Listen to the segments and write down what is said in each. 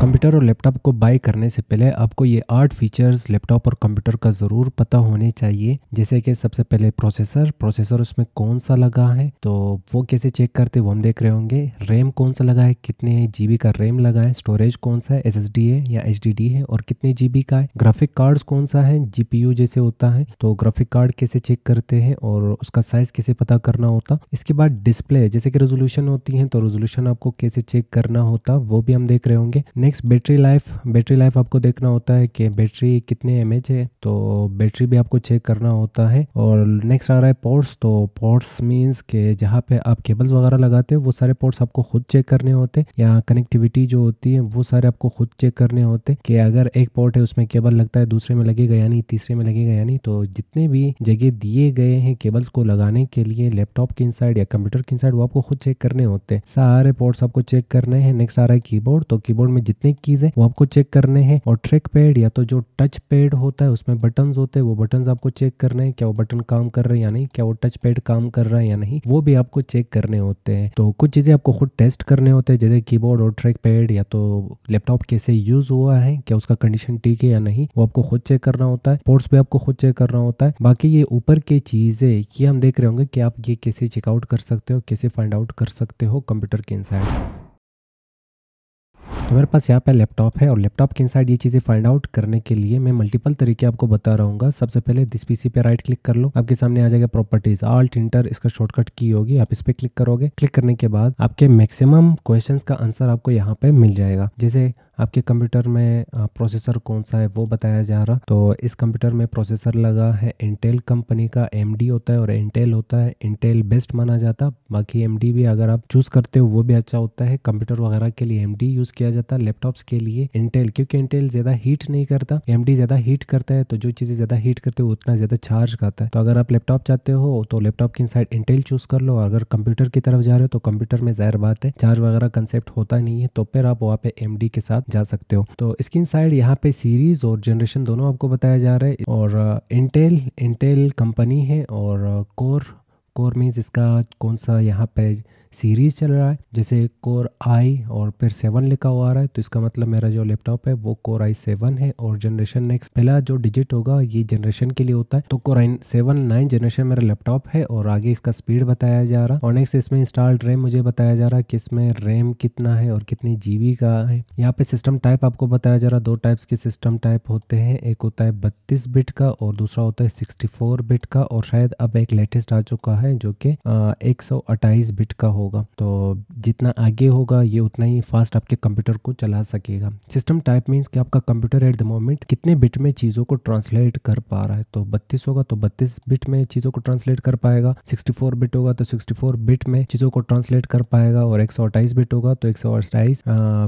Computer और laptop को bye करने से पहले आपको ये 8 फीचर्स लैपटॉप और कंप्यूटर का ज़रूर पता होने चाहिए। जैसे कि सबसे पहले प्रोसेसर उसमें कौन सा लगा है, तो वो कैसे चेक करते वो हम देख रहे होंगे। रैम कौन सा लगा है, कितने जीबी का रैम लगा है, स्टोरेज कौन सा है, एसएसडी है या एचडीडी है और कितने जीबी का है, ग्राफिक कार्ड्स कौन सा है, जीपीयू जैसे होता है तो ग्राफिक कार्ड कैसे चेक करते हैं और उसका साइज़ कैसे पता करना होता। इसके बाद डिस्प्ले जैसे कि रेजोल्यूशन होती है तो रेजोल्यूशन आपको कैसे चेक करना होता वो भी हम देख रहे होंगे। नेक्स्ट बैटरी लाइफ आपको देखना होता है कि बैटरी कितने एमएच है, तो बैटरी भी आपको चेक करना होता है। और नेक्स्ट आ रहा है पोर्ट्स, तो पोर्ट्स मींस के जहाँ पे आप केबल्स वगैरह लगाते हो वो सारे पोर्ट्स आपको खुद चेक करने होते हैं, या कनेक्टिविटी जो होती है वो सारे आपको खुद चेक करने होते कि अगर एक पोर्ट है उसमें केबल लगता है दूसरे में लगेगा या नहीं, तीसरे में लगेगा या नहीं। तो जितने भी जगह दिए गए हैं केबल्स को लगाने के लिए लैपटॉप के इनसाइड या कंप्यूटर के इनसाइड वो आपको खुद चेक करने होते हैं, सारे पोर्ट्स आपको चेक करने हैं। नेक्स्ट आ रहा है कीबोर्ड, तो कीबोर्ड में जितने कीज है वो आपको चेक करने हैं। और ट्रैक पैड या तो जो टच पैड होता है उसमें बटन्स होते हैं वो बटन्स आपको चेक करने हैं, क्या वो बटन काम कर रहे हैं या नहीं, क्या वो टच पैड काम कर रहा है या नहीं, वो भी आपको चेक करने होते हैं। तो कुछ चीज़ें आपको खुद टेस्ट करने होते हैं जैसे कीबोर्ड और ट्रैक पैड या तो लैपटॉप कैसे यूज़ हुआ है, क्या उसका कंडीशन ठीक है या नहीं, वो आपको खुद चेक करना होता है। पोर्ट्स भी आपको खुद चेक करना होता है। बाकी ये ऊपर की चीज़ें ये हम देख रहे होंगे कि आप ये कैसे चेकआउट कर सकते हो, कैसे फाइंड आउट कर सकते हो कंप्यूटर के इनसाइड। तो मेरे पास यहाँ पे लैपटॉप है और लैपटॉप के इनसाइड ये चीज़ें फाइंड आउट करने के लिए मैं मल्टीपल तरीके आपको बता रहूँगा। सबसे पहले दिस पीसी पे राइट क्लिक कर लो, आपके सामने आ जाएगा प्रॉपर्टीज, आल्ट इंटर इसका शॉर्टकट की होगी, आप इस पर क्लिक करोगे। क्लिक करने के बाद आपके मैक्सिमम क्वेश्चंस का आंसर आपको यहाँ पे मिल जाएगा। जैसे आपके कंप्यूटर में प्रोसेसर कौन सा है वो बताया जा रहा, तो इस कंप्यूटर में प्रोसेसर लगा है इंटेल कंपनी का, एमडी होता है और इंटेल होता है, इंटेल बेस्ट माना जाता। बाकी एमडी भी अगर आप चूज़ करते हो वो भी अच्छा होता है। कंप्यूटर वगैरह के लिए एमडी यूज़ किया जाता है, लैपटॉप्स के लिए इंटेल, क्योंकि इंटेल ज़्यादा हीट नहीं करता, एमडी ज़्यादा हीट करता है। तो जो चीज़ें ज़्यादा हीट करते हो उतना ज़्यादा चार्ज खाता है। तो अगर आप लैपटॉप चाहते हो तो लैपटॉप के इनसाइड इंटेल चूज़ कर लो। अगर कंप्यूटर की तरफ जा रहे हो तो कंप्यूटर में ज़ाहिर बात है चार्ज वगैरह कंसेप्ट होता नहीं है, तो फिर आप वहाँ पे एमडी के साथ जा सकते हो। तो इसकी इनसाइड यहाँ पे सीरीज और जनरेशन दोनों आपको बताया जा रहा है। और इंटेल कंपनी है और कोर मीन्स इसका कौन सा यहाँ पे सीरीज चल रहा है, जैसे कोर आई और फिर 7 लिखा हुआ आ रहा है, तो इसका मतलब मेरा जो लैपटॉप है वो कोर i7 है। और जनरेशन नेक्स्ट पहला जो डिजिट होगा ये जनरेशन के लिए होता है, तो कोर i7 9 जनरेशन मेरा लैपटॉप है। और आगे इसका स्पीड बताया जा रहा। और नेक्स्ट इसमें इंस्टॉल्ड रैम मुझे बताया जा रहा है कि इसमें रैम कितना है और कितनी जीबी का है। यहाँ पे सिस्टम टाइप आपको बताया जा रहा है, दो टाइप्स के सिस्टम टाइप होते हैं, एक होता है 32 बिट का और दूसरा होता है 64 बिट का। और शायद अब एक लेटेस्ट आ चुका है जो कि 128 बिट का होगा। तो जितना आगे होगा ये उतना ही फास्ट आपके कंप्यूटर को चला सकेगा। सिस्टम टाइप मींस कि आपका कंप्यूटर एट द मोमेंट कितने बिट में चीज़ों को ट्रांसलेट कर पा रहा है। तो 32 होगा तो 32 बिट में चीज़ों को ट्रांसलेट कर पाएगा, 64 बिट होगा तो 64 बिट में चीज़ों को ट्रांसलेट कर पाएगा, और 128 बिट होगा तो 128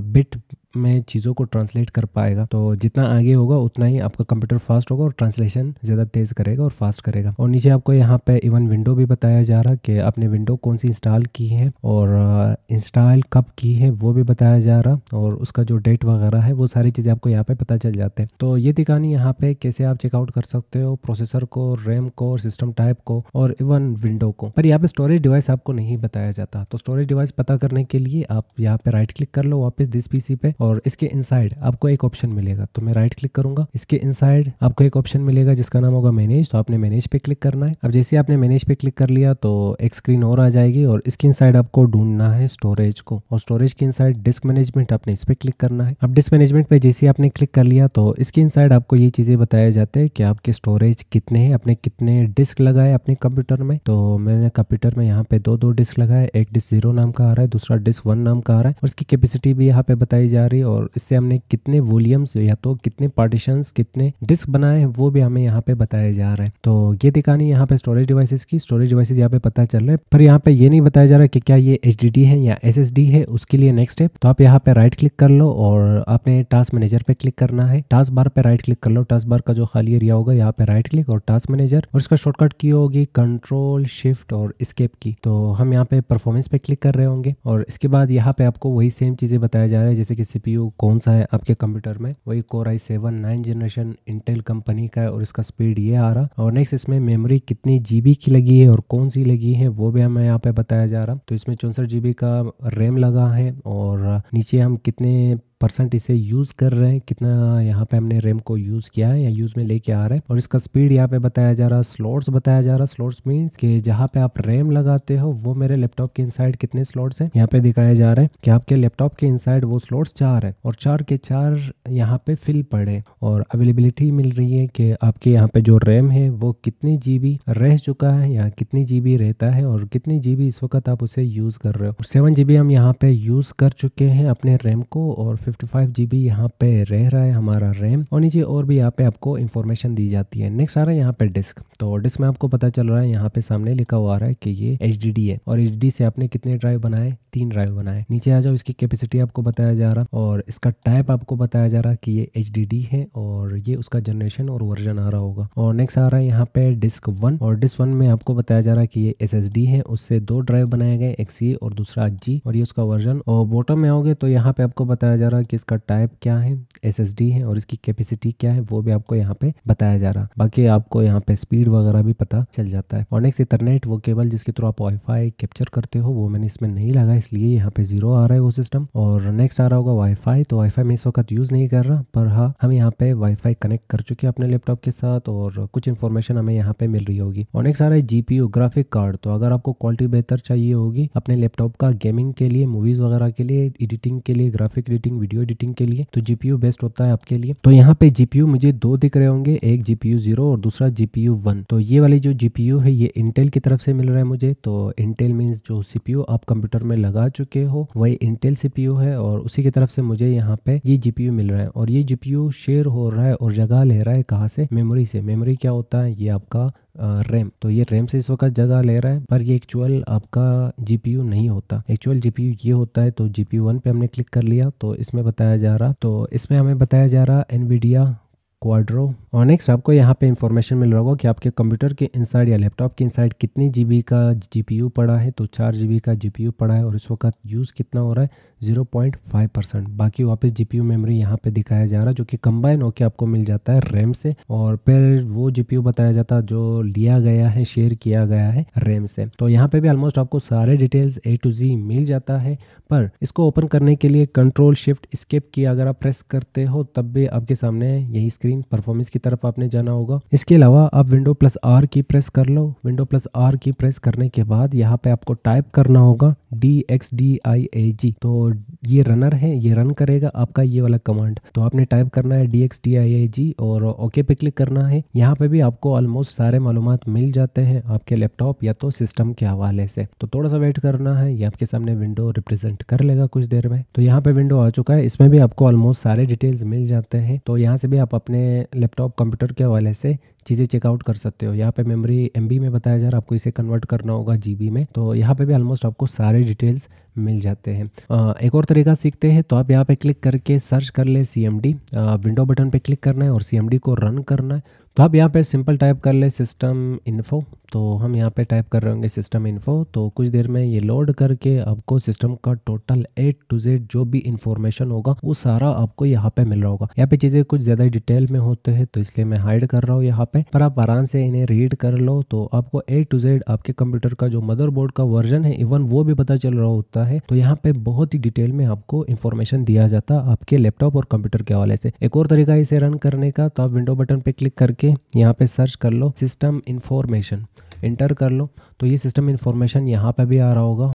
बिट में चीज़ों को ट्रांसलेट कर पाएगा। तो जितना आगे होगा उतना ही आपका कंप्यूटर फास्ट होगा और ट्रांसलेशन ज़्यादा तेज़ करेगा और फास्ट करेगा। और नीचे आपको यहाँ पे इवन विंडो भी बताया जा रहा है कि आपने विंडो कौन सी इंस्टॉल की है और इंस्टॉल कब की है वो भी बताया जा रहा, और उसका जो डेट वगैरह है वो सारी चीज़ें आपको यहाँ पे पता चल जाते हैं। तो ये दिखानी यहाँ पे कैसे आप चेकआउट कर सकते हो प्रोसेसर को, रैम को, सिस्टम टाइप को और इवन विंडो को। पर यहाँ पे स्टोरेज डिवाइस आपको नहीं बताया जाता। तो स्टोरेज डिवाइस पता करने के लिए आप यहाँ पे राइट क्लिक कर लो वापस दिस पीसी पे, और इसके इनसाइड आपको एक ऑप्शन मिलेगा। तो मैं राइट क्लिक करूंगा, इसके इनसाइड आपको एक ऑप्शन मिलेगा जिसका नाम होगा मैनेज। तो आपने मैनेज पे क्लिक करना है। अब जैसे आपने मैनेज पे क्लिक कर लिया तो एक स्क्रीन और आ जाएगी और इसके इनसाइड आपको ढूंढना है स्टोरेज को, और स्टोरेज के इनसाइड डिस्क मैनेजमेंट आपने इस पे क्लिक करना है। अब डिस्क मैनेजमेंट पे जैसे आपने क्लिक कर लिया तो इसके इनसाइड आपको ये चीज़ें बताए जाते हैं कि आपके स्टोरेज कितने हैं, आपने कितने डिस्क लगाए अपने कंप्यूटर में। तो मैंने कंप्यूटर में यहाँ पे दो डिस्क लगाए, एक डिस्क 0 नाम का आ रहा है, दूसरा डिस्क 1 नाम का आ रहा है, और इसकी कैपेसिटी भी यहाँ पे बताई जा रही है। और इससे हमने कितने वॉल्यूम्स या तो कितने पार्टीशंस, कितने डिस्क बनाए हैं वो भी हमें यहाँ पे बताया जा रहा है। तो ये दिखानी यहाँ पे स्टोरेज डिवाइसेस की, स्टोरेज डिवाइसेस यहाँ पे पता चल रहा है, पर यहाँ पे ये नहीं बताया जा रहा है कि क्या ये HDD है या SSD है। उसके लिए नेक्स्ट स्टेप, तो आप यहाँ पे राइट क्लिक कर लो और आपने टास्क मैनेजर पे क्लिक करना है। टास्क बार पे राइट क्लिक कर लो, टास्क बार का जो खाली एरिया होगा यहाँ पे राइट क्लिक और टास्क मैनेजर, और इसका शॉर्टकट की होगी कंट्रोल शिफ्ट और एस्केप की। तो हम यहाँ पे परफॉर्मेंस पे क्लिक कर रहे होंगे और इसके बाद यहाँ पे आपको वही सेम चीज़ें बताया जा रहा है, जैसे कि CPU कौन सा है आपके कंप्यूटर में, वही core i7 9 generation Intel company का है और इसका स्पीड ये आ रहा। और नेक्स्ट इसमें मेमोरी कितनी GB की लगी है और कौन सी लगी है वो भी हमें यहाँ पे बताया जा रहा। तो इसमें 64 GB का रैम लगा है, और नीचे हम कितने परसेंट इसे यूज़ कर रहे हैं, कितना यहाँ पे हमने रैम को यूज़ किया है या यूज़ में लेके आ रहा है। और इसका स्पीड यहाँ पे बताया जा रहा है, स्लॉट्स बताया जा रहा है। स्लॉट्स मीन्स कि जहाँ पे आप रैम लगाते हो वो मेरे लैपटॉप के इनसाइड कितने स्लॉट्स हैं यहाँ पे दिखाया जा रहा है कि आपके लैपटॉप के इनसाइड वो स्लॉट्स 4 है और 4 के 4 यहाँ पे फिल पड़े और अवेलेबिलिटी मिल रही है कि आपके यहाँ पे जो रैम है वो कितनी जीबी रह चुका है या कितनी जीबी रहता है और कितनी जीबी इस वक्त आप उसे यूज़ कर रहे हो। 7 जीबी हम यहाँ पे यूज़ कर चुके हैं अपने रैम को और 55 जीबी यहाँ पे रह रहा है हमारा रैम और नीचे और भी यहाँ पे आपको इन्फॉर्मेशन दी जाती है। नेक्स्ट आ रहा है यहाँ पे डिस्क। तो डिस्क में आपको पता चल रहा है यहाँ पे सामने लिखा हुआ आ रहा है कि ये HDD है और HDD से आपने कितने ड्राइव बनाए, 3 ड्राइव बनाए। नीचे आ जाओ, इसकी कैपेसिटी आपको बताया जा रहा और इसका टाइप आपको बताया जा रहा कि ये HDD है और ये उसका जनरेशन और वर्जन आ रहा होगा। और नेक्स्ट आ रहा है यहाँ पे डिस्क 1 और डिस्क 1 में आपको बताया जा रहा है कि ये SSD है, उससे 2 ड्राइव बनाए गए, एक C और दूसरा G और ये उसका वर्जन। और बॉटम में आओगे तो यहाँ पे आपको बताया जा रहा है कि इसका टाइप क्या है, SSD है और इसकी कैपेसिटी क्या है वो भी आपको यहाँ पे बताया जा रहा। बाकी आपको यहाँ पे स्पीड वगैरह भी पता चल जाता है। और नेक्स्ट इथरनेट, वो केबल जिसके थ्रू आप वाईफाई कैप्चर करते हो वो मैंने इसमें नहीं लगा इसलिए यहाँ पे 0 आ रहा है वो सिस्टम। और नेक्स्ट आ रहा होगा वाईफाई। तो वाईफाई मैं इस वक्त यूज़ नहीं कर रहा पर हाँ हम यहाँ पे वाईफाई कनेक्ट कर चुके हैं अपने लैपटॉप के साथ और कुछ इन्फॉर्मेशन हमें यहाँ पे मिल रही होगी। और नेक्स्ट आ रहा है GPU ग्राफिक कार्ड। तो अगर आपको क्वालिटी बेहतर चाहिए होगी अपने लैपटॉप का गेमिंग के लिए, मूवीज़ वगैरह के लिए, एडिटिंग के लिए, ग्राफिक एडिटिंग, वीडियो एडिटिंग के लिए, तो GPU बेस्ट होता है आपके लिए। तो यहाँ पे GPU मुझे 2 दिख रहे होंगे, एक GPU 0 और दूसरा GPU 1। तो ये वाली जो GPU है ये इंटेल की तरफ से मिल रहा है मुझे। तो इंटेल मीन्स जो CPU आप कंप्यूटर में लगा चुके हो वही इंटेल CPU है और उसी की तरफ से मुझे यहाँ पे ये GPU मिल रहा है। और ये GPU शेयर हो रहा है और जगह ले रहा है कहाँ से, मेमोरी से। मेमोरी क्या होता है, ये आपका रैम। तो ये रैम से इस वक्त जगह ले रहा है पर ये एक्चुअल आपका GPU नहीं होता। एक्चुअल GPU ये होता है। तो GPU 1 पे हमने क्लिक कर लिया तो इसमें बताया जा रहा, तो इसमें हमें बताया जा रहा NVIDIA क्वाड्रो। और नेक्स्ट आपको यहाँ पे इंफॉर्मेशन मिल रहा होगा कि आपके कंप्यूटर के इनसाइड या लैपटॉप के इनसाइड कितनी GB का GPU पड़ा है। तो 4 GB का GPU पड़ा है और इस वक्त यूज़ कितना हो रहा है, 0.5%। बाकी वापस GPU मेमोरी यहाँ पे दिखाया जा रहा है जो कि कंबाइन होकर आपको मिल जाता है रैम से और फिर वो GPU बताया जाता है जो लिया गया है, शेयर किया गया है रैम से। तो यहाँ पे भी ऑलमोस्ट आपको सारे डिटेल्स A to Z मिल जाता है पर इसको ओपन करने के लिए कंट्रोल शिफ्ट एस्केप की अगर आप प्रेस करते हो तब भी आपके सामने यही स्क्रीन परफॉर्मेंस की तरफ आपने जाना होगा। इसके अलावा आप Windows+R की प्रेस कर लो। Windows+R की प्रेस करने के बाद यहाँ पे आपको टाइप करना होगा DXDIAG। तो ये रनर है, ये रन करेगा आपका ये वाला कमांड। तो आपने टाइप करना है DXDIAG और ओके पे क्लिक करना है। यहाँ पे भी आपको ऑलमोस्ट सारे मालूमात मिल जाते हैं आपके लैपटॉप या तो सिस्टम के हवाले से। तो थोड़ा सा वेट करना है, ये आपके सामने विंडो रिप्रेजेंट कर लेगा कुछ देर में। तो यहाँ पे विंडो आ चुका है, इसमें भी आपको ऑलमोस्ट सारे डिटेल्स मिल जाते हैं। तो यहाँ से भी आप अपने लैपटॉप कंप्यूटर के हवाले से चीज़ें चेकआउट कर सकते हो। यहाँ पे मेमोरी MB में बताया जा रहा है, आपको इसे कन्वर्ट करना होगा GB में। तो यहाँ पे भी ऑलमोस्ट आपको सारे डिटेल्स मिल जाते हैं। एक और तरीका सीखते हैं। तो आप यहाँ पे क्लिक करके सर्च कर ले CMD, विंडो बटन पे क्लिक करना है और CMD को रन करना है। तो आप यहाँ पे सिंपल टाइप कर ले सिस्टम इन्फो। तो हम यहाँ पे टाइप कर रहे होंगे सिस्टम इन्फो। तो कुछ देर में ये लोड करके आपको सिस्टम का टोटल A to Z जो भी इंफॉर्मेशन होगा वो सारा आपको यहाँ पे मिल रहा होगा। यहाँ पे चीज़ें कुछ ज़्यादा डिटेल में होते हैं तो इसलिए मैं हाइड कर रहा हूँ यहाँ पे, पर आप आराम से इन्हें रीड कर लो। तो आपको A to Z आपके कंप्यूटर का जो मदरबोर्ड का वर्जन है इवन वो भी पता चल रहा होता है। तो यहाँ पे बहुत ही डिटेल में आपको इन्फॉर्मेशन दिया जाता आपके लैपटॉप और कंप्यूटर के हवाले से। एक और तरीका इसे रन करने का, तो आप विंडो बटन पे क्लिक करके यहाँ पे सर्च कर लो सिस्टम इन्फॉर्मेशन, इंटर कर लो। तो ये सिस्टम इन्फॉर्मेशन यहाँ पे भी आ रहा होगा।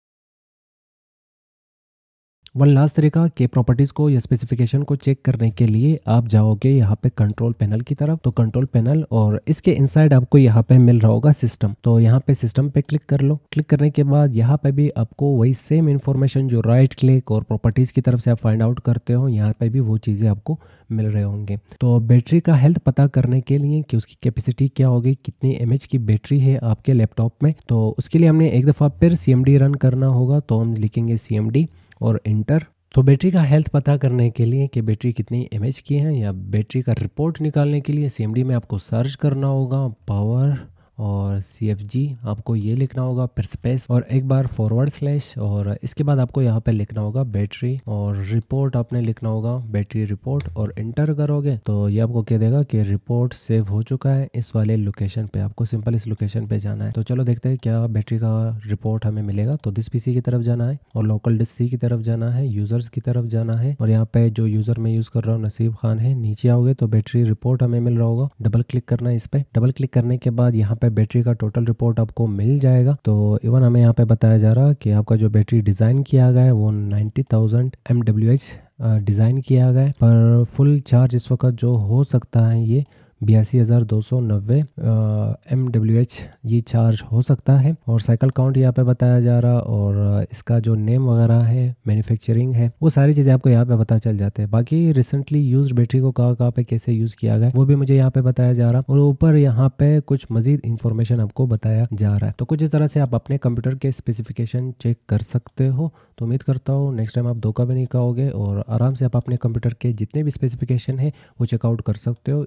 वन लास्ट तरीका के प्रॉपर्टीज़ को या स्पेसिफिकेशन को चेक करने के लिए आप जाओगे यहाँ पे कंट्रोल पैनल की तरफ। तो कंट्रोल पैनल और इसके इनसाइड आपको यहाँ पे मिल रहा होगा सिस्टम। तो यहाँ पे सिस्टम पे क्लिक कर लो। क्लिक करने के बाद यहाँ पे भी आपको वही सेम इन्फॉर्मेशन जो राइट क्लिक और प्रॉपर्टीज़ की तरफ से आप फाइंड आउट करते हो, यहाँ पे भी वो चीज़ें आपको मिल रहे होंगे। तो बैटरी का हेल्थ पता करने के लिए कि उसकी कैपेसिटी क्या होगी, कितनी mAh की बैटरी है आपके लैपटॉप में, तो उसके लिए हमने एक दफ़ा फिर CMD रन करना होगा। तो हम लिखेंगे CMD और इंटर। तो बैटरी का हेल्थ पता करने के लिए कि बैटरी कितनी mAh की है या बैटरी का रिपोर्ट निकालने के लिए CMD में आपको सर्च करना होगा पावर और CFG आपको ये लिखना होगा, फिर स्पेस और एक बार फॉरवर्ड स्लैश, और इसके बाद आपको यहाँ पे लिखना होगा बैटरी, और रिपोर्ट आपने लिखना होगा बैटरी रिपोर्ट, और इंटर करोगे तो ये आपको कह देगा कि रिपोर्ट सेव हो चुका है इस वाले लोकेशन पे। आपको सिंपल इस लोकेशन पे जाना है। तो चलो देखते हैं क्या बैटरी का रिपोर्ट हमें मिलेगा। तो दिस PC की तरफ जाना है और लोकल डिस्क C की तरफ जाना है, यूजर्स की तरफ जाना है, और यहाँ पे जो यूजर मैं यूज कर रहा हूँ नसीब खान है। नीचे आओगे तो बैटरी रिपोर्ट हमें मिल रहा होगा, डबल क्लिक करना है इस पे। डबल क्लिक करने के बाद यहाँ पे बैटरी का टोटल रिपोर्ट आपको मिल जाएगा। तो इवन हमें यहाँ पे बताया जा रहा है कि आपका जो बैटरी डिज़ाइन किया गया है वो 90,000 mAh डिज़ाइन किया गया है, पर फुल चार्ज इस वक्त जो हो सकता है ये 82,290 mAh ये चार्ज हो सकता है। और साइकिल काउंट यहाँ पे बताया जा रहा, और इसका जो नेम वगैरह है, मैन्युफैक्चरिंग है, वो सारी चीज़ें आपको यहाँ पे पता चल जाते हैं। बाकी रिसेंटली यूज्ड बैटरी को कहाँ कहाँ पे कैसे यूज़ किया गया वो भी मुझे यहाँ पे बताया जा रहा, और ऊपर यहाँ पे कुछ मजीद इंफॉर्मेशन आपको बताया जा रहा है। तो कुछ इस तरह से आप अपने कंप्यूटर के स्पेसिफिकेशन चेक कर सकते हो। तो उम्मीद करता हूँ नेक्स्ट टाइम आप धोखा भी नहीं खाओगे, और आराम से आप अपने कंप्यूटर के जितने भी स्पेसिफिकेशन है वो चेकआउट कर सकते हो।